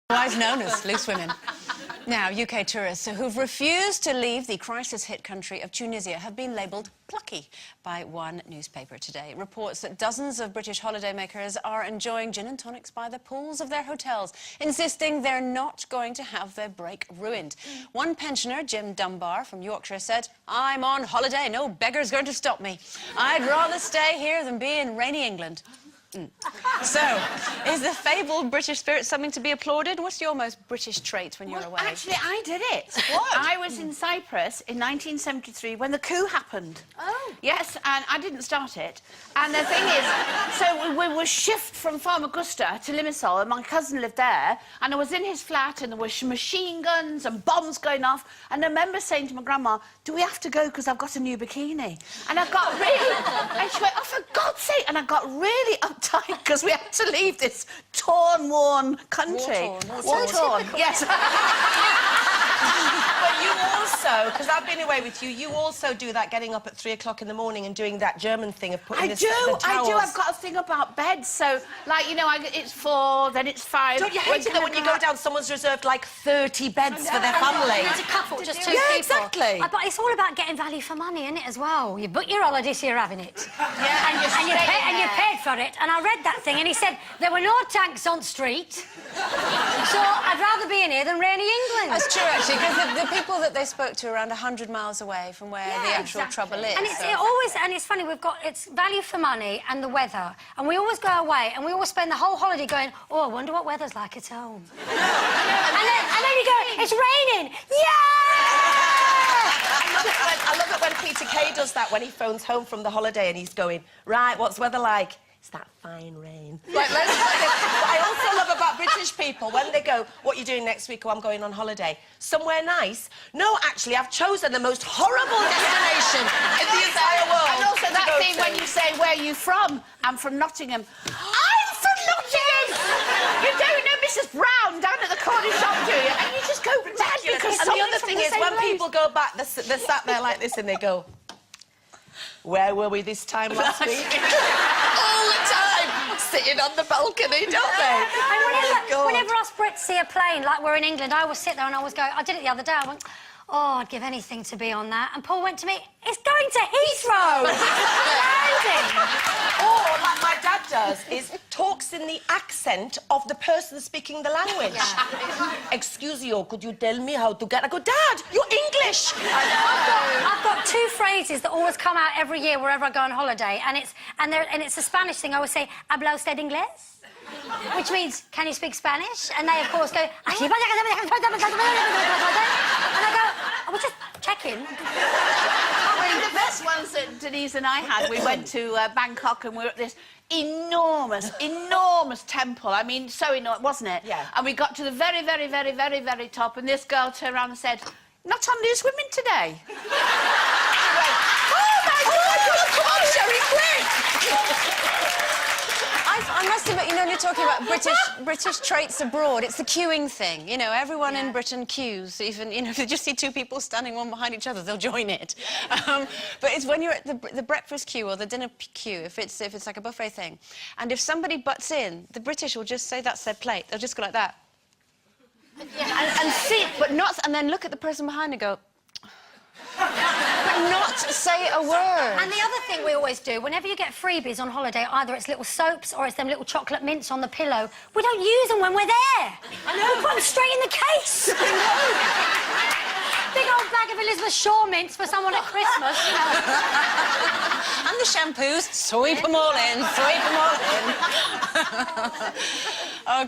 Otherwise known as loose women. Now, UK tourists who've refused to leave the crisis-hit country of Tunisia have been labelled plucky by one newspaper today. It reports that dozens of British holidaymakers are enjoying gin and tonics by the pools of their hotels, insisting they're not going to have their break ruined. One pensioner, Jim Dunbar from Yorkshire, said, "I'm on holiday, no beggar's going to stop me. I'd rather stay here than be in rainy England." So, is the fabled British spirit something to be applauded? What's your most British trait when you're away? Actually, I did it. What? I was in Cyprus in 1973 when the coup happened. Oh. Yes, and I didn't start it. And the thing is, so we were shift from Famagusta to Limassol, and my cousin lived there, and I was in his flat, and there were machine guns and bombs going off, and I remember saying to my grandma, "Do we have to go because I've got a new bikini?" And I got really... and she went, "Oh, for God's sake!" And I got really uptight because we had to leave this torn, worn country. War-torn. Yes. But you also, because I've been away with you, you also do that getting up at 3 o'clock in the morning and doing that German thing of putting the towels. I do. I've got a thing about beds. So, like, you know, it's 4, then it's 5. Don't you hate it that when you go down, someone's reserved, like, 30 beds for their family? It's a couple, just 2 people. Yeah, exactly. But it's all about getting value for money, isn't it, as well? You book your holiday, so you're having it. Yeah, and you paid for it. And I read that thing, and he said, there were no tanks on street, so I'd rather be in here than rainy England. That's true, actually, because the people that they spoke to around 100 miles away from where the actual trouble is. And it's funny, it's value for money and the weather. And we always go away, and we always spend the whole holiday going, "Oh, I wonder what weather's like at home." and then you go, "It's raining! Yeah!" I love it when Peter Kay does that, when he phones home from the holiday and he's going, "Right, what's the weather like?" "It's that fine rain." Like, what I also love about British people, when they go, "What are you doing next week?" "Oh, I'm going on holiday." "Somewhere nice?" "No, actually, I've chosen the most horrible destination in the entire world." And also that thing when you say, "Where are you from?" "I'm from Nottingham." "I'm from Nottingham!" "You don't know Mrs Brown down at the corner shop, do you?" And you just go mad because and the other thing is, when people go back, they're sat there like this and they go, "Where were we this time last week?" All the time, sitting on the balcony, don't they? And whenever us Brits see a plane, like we're in England, I always sit there and I always go, I did it the other day, I went, "Oh, I'd give anything to be on that." And Paul went to me, "It's going to Heathrow!" Landing! Or, like my dad does, is talks in the accent of the person speaking the language. Yeah. "Excuse you, could you tell me how to get..." I go, "Dad, you're English!" I've got 2 phrases that always come out every year wherever I go on holiday, and it's a Spanish thing. I always say, "¿Habla usted inglés?" Which means, "Can you speak Spanish?" And they, of course, go, and I go, "I was just checking." The best ones that Denise and I had, we went to Bangkok and we were at this enormous temple. I mean, so enormous, wasn't it? Yeah. And we got to the very, very, very, very, very top, and this girl turned around and said, "Not on loose women today." Went, "Oh my God, come on, Sherry, quick!" I must admit, you know, when you're talking about British traits abroad, it's the queuing thing. You know, everyone in Britain queues. Even, you know, if you just see 2 people standing one behind each other, they'll join it. But it's when you're at the breakfast queue or the dinner queue, if it's like a buffet thing, and if somebody butts in, the British will just say that's their plate. They'll just go like that. Yeah. And sit, but not... And then look at the person behind and go... but not say a word. And the other thing we always do, whenever you get freebies on holiday, either it's little soaps or it's them little chocolate mints on the pillow, we don't use them when we're there. I know. We put them straight in the case. Big old bag of Elizabeth Shaw mints for someone at Christmas, you know. And the shampoos, sweep them all in, sweep them all in. Oh.